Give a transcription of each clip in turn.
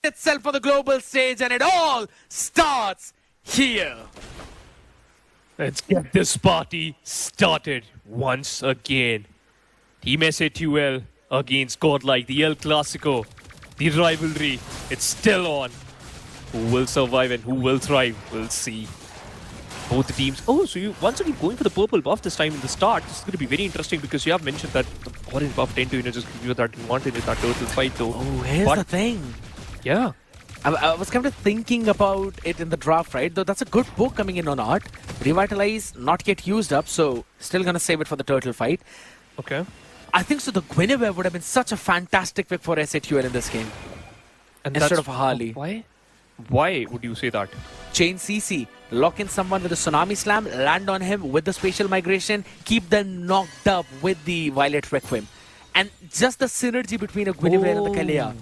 itself for the global stage, and it all starts here. Let's get this party started once again. Team S8UL against Godlike, the El Clasico, the rivalry. It's still on. Who will survive and who will thrive? We'll see. Both the teams. Oh, so you once again going for the purple buff this time in the start. This is going to be very interesting because you have mentioned that the orange buff tend to just give you that advantage in that turtle fight though. Oh, here's the thing. Yeah. I was kind of thinking about it in the draft, right? Though that's a good book coming in on art. Revitalize, not yet used up, so still gonna save it for the turtle fight. Okay. I think so. The Guinevere would have been such a fantastic pick for S8UL in this game. And instead of Harley. Why? Why would you say that? Chain CC, lock in someone with a Tsunami Slam, land on him with the Spatial Migration, keep them knocked up with the Violet Requiem. And just the synergy between a Guinevere and the Kalia,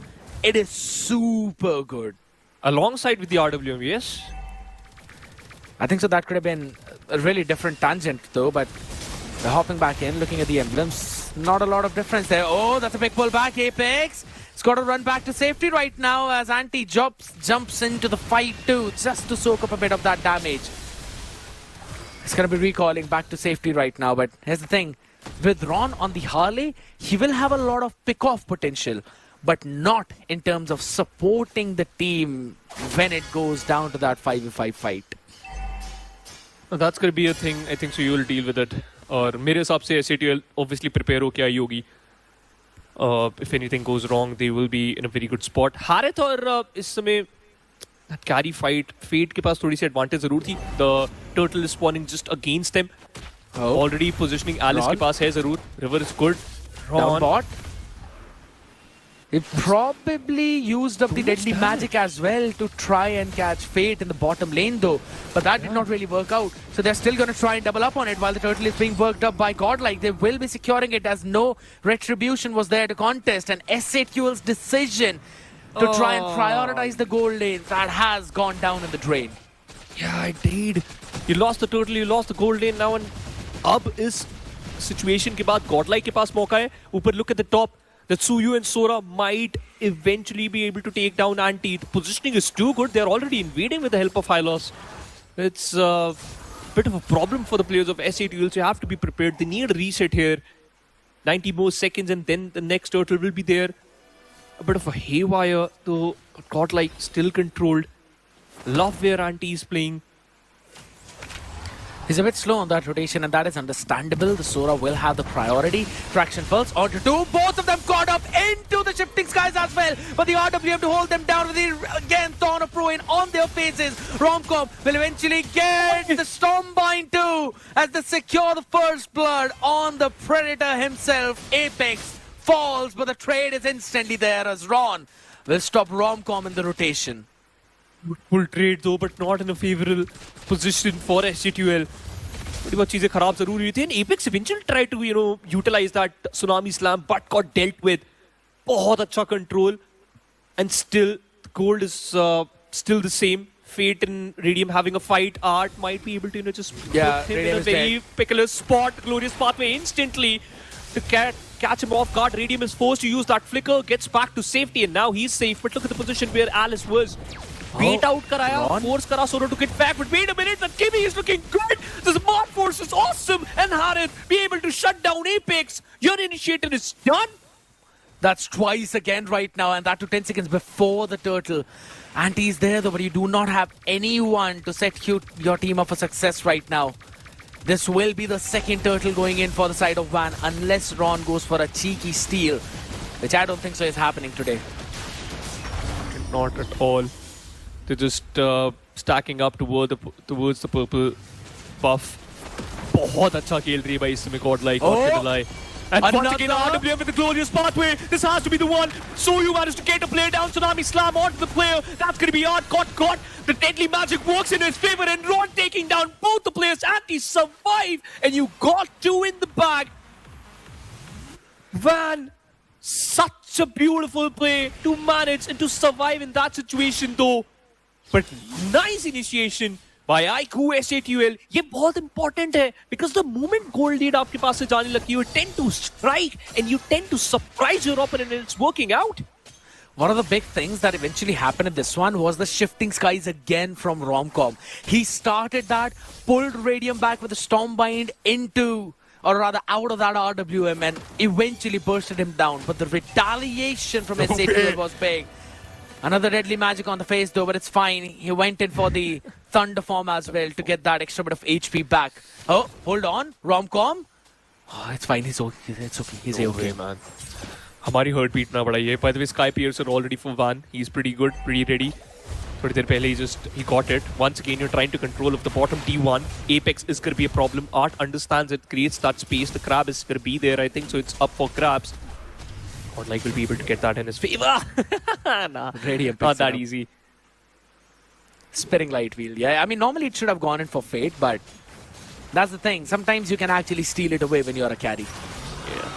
it is super good. Alongside with the RWM, yes? I think so. That could have been a really different tangent though, but they're hopping back in, looking at the emblems. Not a lot of difference there. Oh, that's a big pull back, Apex. It's got to run back to safety right now as Anti jumps into the fight too, just to soak up a bit of that damage. It's going to be recalling back to safety right now, but here's the thing. With Ron on the Harley, he will have a lot of pick-off potential, but not in terms of supporting the team when it goes down to that 5v5 fight. Well, that's going to be a thing, I think, so you will deal with it. Or मेरे हिसाब से S8UL obviously prepare हो क्या ही होगी. If anything goes wrong, they will be in a very good spot. Harith और इस समय that carry fight, Fate के पास थोड़ी सी advantage जरूर थी. The turtle is spawning just against them. Already positioning Alice के पास है जरूर. River is good. Down bot. He probably used up the deadly magic as well to try and catch Fate in the bottom lane though. But that did not really work out. So they're still going to try and double up on it while the turtle is being worked up by Godlike. They will be securing it as no retribution was there to contest. And S8UL's decision to try and prioritize the gold lane, that has gone down in the drain. Yeah, it did. You lost the turtle, you lost the gold lane now, and अब इस situation के बाद Godlike के पास मौका है. ऊपर look at the top. That Suyu and Sora might eventually be able to take down Anti. The positioning is too good. They're already invading with the help of Hylos. It's a bit of a problem for the players of S8UL, so you have to be prepared. They need a reset here. 90 more seconds and then the next turtle will be there. A bit of a haywire, though Godlike still controlled. Love where Anti is playing. He's a bit slow on that rotation, and that is understandable. The Sora will have the priority. Traction pulse onto two. Both of them caught up into the shifting skies as well. But the RWM to hold them down with the, again, Thorn of Ruin on their faces. Romcom will eventually get the Stormbind too as they secure the first blood on the Predator himself. Apex falls, but the trade is instantly there as Ron will stop Romcom in the rotation. Full trade though, but not in a favorable position for S8UL. Pretty much चीजें खराब जरूर हुई थी. And Apex eventually tried to, utilize that Tsunami Slam, but got dealt with. बहुत अच्छा control. And still, the gold is still the same. Fate and Radium having a fight. Art might be able to, just put him in a very peculiar spot. Glorious pathway instantly to catch him off guard. Radium is forced to use that flicker, gets back to safety, and now he's safe. But look at the position where Alice was. Bait out karaya, force kara Sora to get back, but wait a minute, that Kimmy is looking good. This Mod Force is awesome, and Harith be able to shut down Apex. Your initiator is done. That's twice again right now, and that to 10 seconds before the turtle. Anti is there though, but you do not have anyone to set your team up for success right now. This will be the second turtle going in for the side of Van, unless Ron goes for a cheeky steal, which I don't think so is happening today. Not at all. They're just stacking up towards the purple buff. बहुत अच्छा खेल रही है भाई इसमें Godlike, not gonna lie. And once again RWM with the glorious pathway. This has to be the one. So you managed to get a player down. Tsunami Slam onto the player. That's going to be Art. Got. The deadly magic works in his favor, and Ron taking down both the players. Anti survive, and you got two in the bag. Van, such a beautiful play to manage and to survive in that situation though. But nice initiation by IQ S8UL. ये बहुत important है because the moment gold lead आपके पास से जाने लगती है, you tend to strike and you tend to surprise your opponent and it's working out. one of the big things that eventually happened in this one was the shifting skies again from Romcom. He started that, pulled Radium back with a Stormbind into, or rather out of that RWM, and eventually bursted him down. But the retaliation from S8UL was big. Another deadly magic on the face though, but it's fine. He went in for the Thunder form as well to get that extra bit of HP back. Oh, hold on, Romcom. Oh, it's fine. It's okay. He's okay, man. हमारी heartbeat ना बढ़ाई है. By the way, Sky Piercer already for one. He's pretty good, pretty ready. थोड़ी देर पहले he got it. Once again, you're trying to control of the bottom T1. Apex is going to be a problem. Art understands it, creates that space. The crab is going to be there, I think, so it's up for grabs. Godlike will be able to get that in his favor. Nah, Radium not that easy. Spinning light wheel. Yeah, I mean, normally it should have gone in for Fate, but that's the thing. Sometimes you can actually steal it away when you're a carry. Yeah.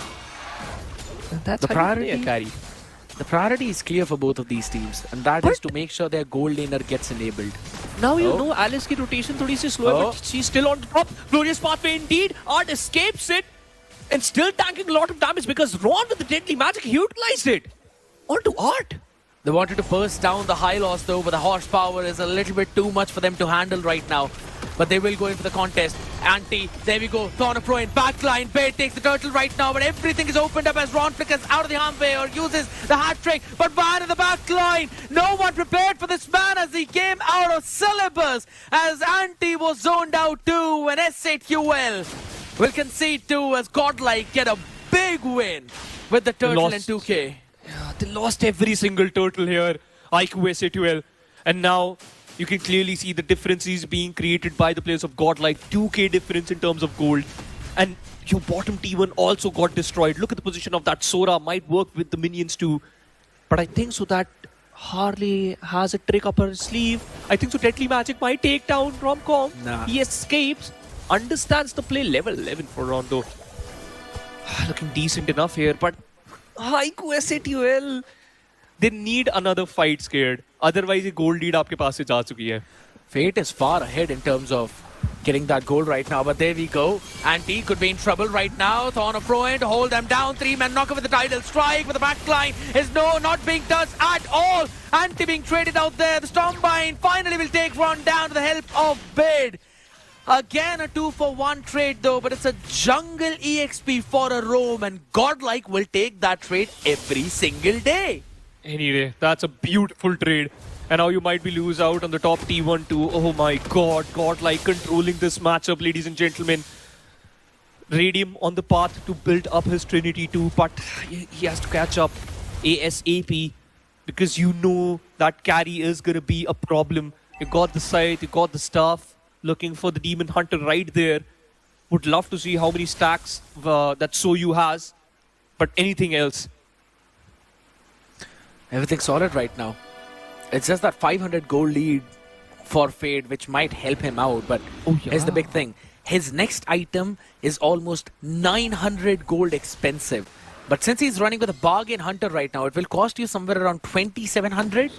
That's the how priority, you play a carry. The priority is clear for both of these teams, and that is to make sure their gold laner gets enabled. Now you know Alice की rotation थोड़ी सी slow है, but she's still on top. Glorious pathway indeed. Art escapes it and still tanking a lot of damage because Ron with the deadly magic, he utilized it. Onto Art. They wanted to burst down the high loss though, but the horsepower is a little bit too much for them to handle right now. But they will go in for the contest. Anti, there we go. Torna Pro in backline. Bait takes the turtle right now, but everything is opened up as Ron flickers out of the harmway or uses the hat trick. But Van in the backline. No one prepared for this man as he came out of syllabus. As Anti was zoned out too, and S8UL will concede too as Godlike get a big win with the turtle and 2K. Yeah, they lost every single turtle here. IQ S8UL. And now you can clearly see the differences being created by the players of Godlike. 2K difference in terms of gold. And your bottom T1 also got destroyed. Look at the position of that Sora. Might work with the minions too. But I think so that Harley has a trick up her sleeve. I think so Deadly Magic might take down Romcom. Nah. He escapes. Understands the play. Level 11 for Rondo. Looking decent enough here. But IQ S8UL. They need another fight scared. Otherwise, a gold lead आपके पास से जा चुकी है. Fate is far ahead in terms of getting that gold right now, but there we go. Anti could be in trouble right now. Thorn of Pro to hold them down. 3-man knocker with the tidal strike, but the backline is not being touched at all. Anti being traded out there. The Stormbind finally will take Ron down to the help of Bid. Again a 2-for-1 trade though, but it's a jungle EXP for a roam, and Godlike will take that trade every single day. Anyway, that's a beautiful trade. And now you might be lose out on the top T1 too. Oh my god, Godlike controlling this matchup, ladies and gentlemen. Radium on the path to build up his Trinity too, but he has to catch up ASAP because you know that carry is going to be a problem. You got the scythe, you got the staff, looking for the Demon Hunter right there. Would love to see how many stacks that SEMIFINALS has, but anything else. Everything's solid right now. It's just that 500 gold lead for Fade, which might help him out. But here's the big thing. His next item is almost 900 gold expensive. But since he's running with a bargain hunter right now, it will cost you somewhere around 2,700.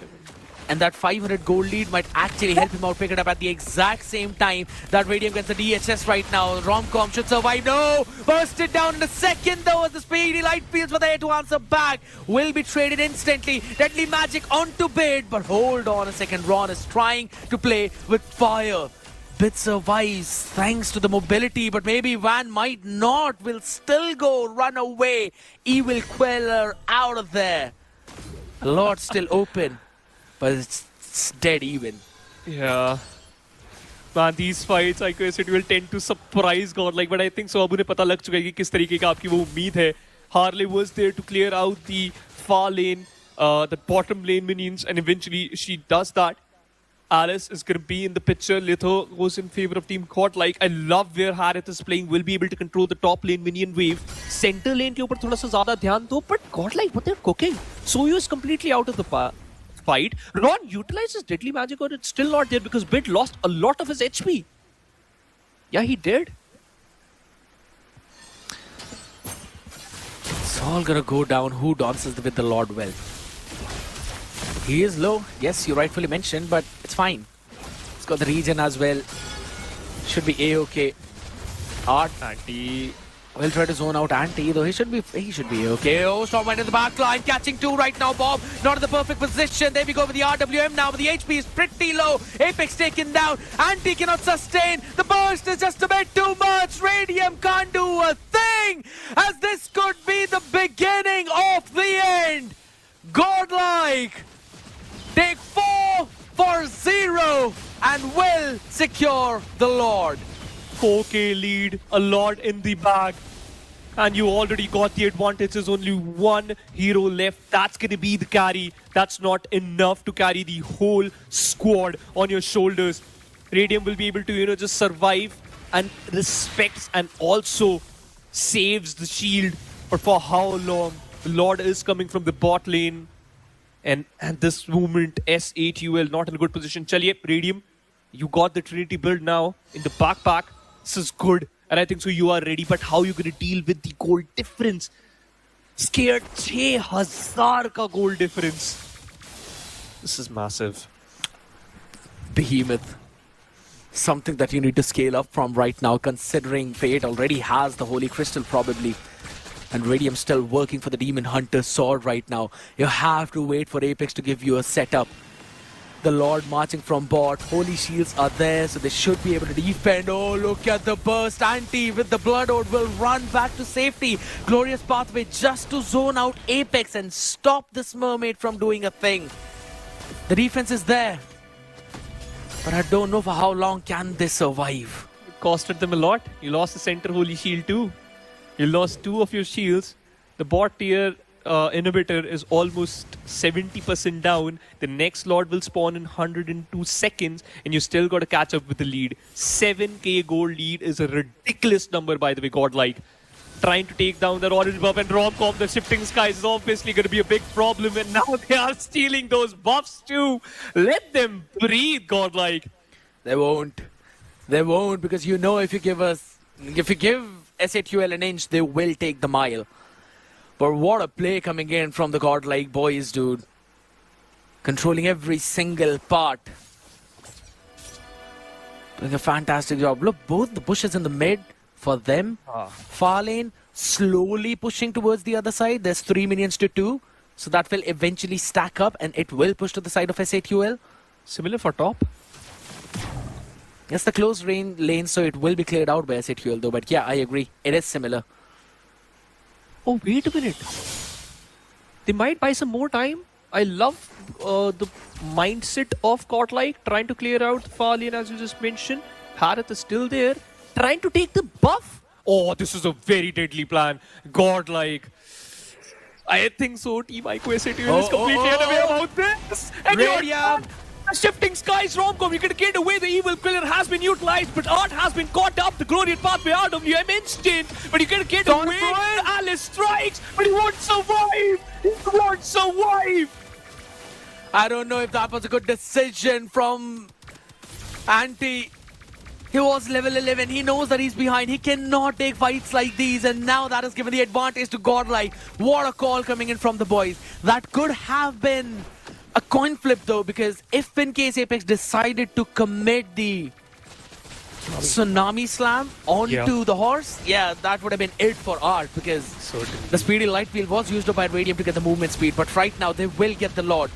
And that 500 gold lead might actually help him out pick it up at the exact same time that Radium gets the DHS right now. Romcom should survive. No! Bursted down in a second though as the speedy light fields were there to answer back. Will be traded instantly. Deadly Magic onto Bid. But hold on a second. Ron is trying to play with fire. Bid survives thanks to the mobility, but maybe Van might not. Will still go run away. Evil Queller out of there. A lot still open. But it's dead even. Yeah. Man, these fights, I guess it will tend to surprise Godlike. But I think so, Abu ne pata lag chuka hai ki kis tarike ka aapki wo ummeed hai. Harley was there to clear out the far lane, the bottom lane minions, and eventually she does that. Alice is going to be in the picture. Litho goes in favor of Team Godlike. I love where Harith is playing. Will be able to control the top lane minion wave. Center lane ke upar thoda sa zyada dhyan do. But Godlike, what they're cooking. SEMIFINALS is completely out of the fight. Ron utilizes Deadly Magic, or it's still not there because Bid lost a lot of his HP. Yeah, he did. It's all gonna go down who dances with the Lord well. He is low, yes, you rightfully mentioned, but it's fine. He's got the regen as well. Should be A-okay. Art. Anti Will try to zone out Anti, though he should be okay. Oh, Storm went in the back line, catching two right now. Bob not in the perfect position. There we go with the RWM now, but the HP is pretty low. Apex taken down. Anti cannot sustain. The burst is just a bit too much. Radium can't do a thing, as this could be the beginning of the end. Godlike take 4-0 and will secure the Lord. 4K lead, a lot in the bag, and you already got the advantage. There's only one hero left. That's going to be the carry. That's not enough to carry the whole squad on your shoulders. Radium will be able to, just survive and respects and also saves the shield. But for how long? The Lord is coming from the bot lane. And at this moment, S8UL not in a good position. Chaliye, Radium, you got the Trinity build now in the backpack. This is good, and I think so you are ready, but how are you going to deal with the goal difference? Scared 6,000 ka goal difference. This is massive. Behemoth. Something that you need to scale up from right now, considering Fate already has the Holy Crystal probably. And Radium still working for the Demon Hunter's sword right now. You have to wait for Apex to give you a setup. The Lord marching from bot. Holy shields are there, so they should be able to defend. Oh, look at the burst. Anti with the Blood Ode will run back to safety. Glorious pathway just to zone out Apex and stop this mermaid from doing a thing. The defense is there, but I don't know for how long can they survive. It costed them a lot. You lost the center Holy Shield too. You lost two of your shields. The bot tier inhibitor is almost 70% down. The next Lord will spawn in 102 seconds, and you still got to catch up with the lead. 7k gold lead is a ridiculous number, by the way, Godlike. Trying to take down that orange buff, and Romcom, the shifting skies, is obviously going to be a big problem, and now they are stealing those buffs too. Let them breathe, Godlike. They won't. They won't, because if you give S8UL an inch, they will take the mile. But what a play coming in from the Godlike boys, dude. Controlling every single part. Doing a fantastic job. Look, both the bushes in the mid for them. Far lane slowly pushing towards the other side. There's 3 minions to 2. So that will eventually stack up and it will push to the side of S8UL. Similar for top. Yes, the close range lane, so it will be cleared out by S8UL though. But yeah, I agree. It is similar. Oh, wait a minute. They might buy some more time. I love the mindset of Godlike, trying to clear out the far lane, as you just mentioned. Harith is still there, trying to take the buff. Oh, this is a very deadly plan. Godlike. I think so. Team Ico S8UL is completely unaware about this. And Radium. Shifting skies, Romcom, you're going to get away. The evil killer has been utilized, but Art has been caught up. The glorious pathway RWM instant, but you're going to get away. Alice strikes, but he won't survive. He won't survive. I don't know if that was a good decision from Anti. He was level 11. He knows that he's behind. He cannot take fights like these, and now that has given the advantage to Godlike. What a call coming in from the boys. That could have been a coin flip though, because if in case Apex decided to commit the Tsunami Slam onto the horse, that would have been it for Art, because the speedy light wheel was used up by Radium to get the movement speed, but right now they will get the Lord.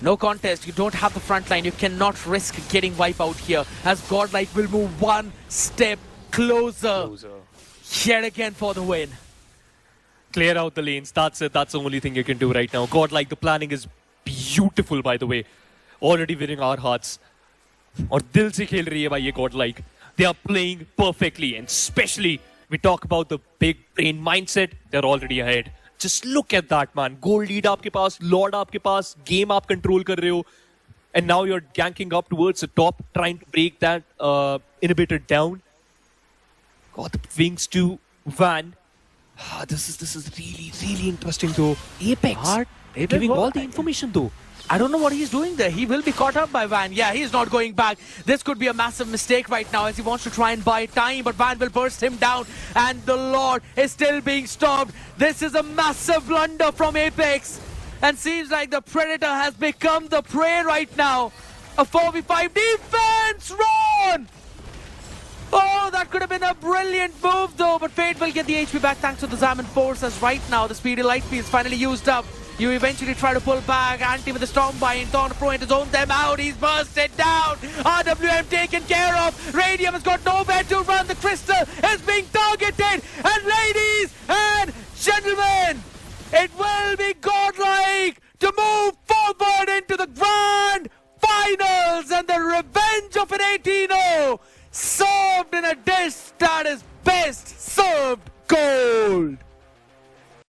No contest, you don't have the front line, you cannot risk getting wipe out here, as Godlike will move one step closer. Yet again for the win. Clear out the lanes, that's it, that's the only thing you can do right now. Godlike, the planning is beautiful, by the way. Already winning our hearts. और दिल से खेल रही है भाई ये Godlike. They are playing perfectly, and especially we talk about the big brain mindset. They're already ahead. Just look at that, man. Gold lead आपके पास, Lord आपके पास, game आप control कर रहे हो, and now you're ganking up towards the top, trying to break that inhibitor down. Got the wings to Van. This is really interesting though. Apex giving all the information though. I don't know what he's doing there. He will be caught up by Van. Yeah, he's not going back. This could be a massive mistake right now, as he wants to try and buy time, but Van will burst him down, and the Lord is still being stopped. This is a massive blunder from Apex, and seems like the Predator has become the prey right now. A 4v5 defense, Ron! Oh, that could have been a brilliant move though, but Fate will get the HP back thanks to the Zaman Force, as right now the speedy light speed is finally used up. You eventually try to pull back, Anti with the Storm Bind, Thorn Pro into zone them out, he's bursted down, RWM taken care of, Radium has got nowhere to run, the Crystal is being targeted, and ladies and gentlemen, it will be godlike to move forward into the grand finals and the revenge of an 18-0 served in a dish that is best served gold.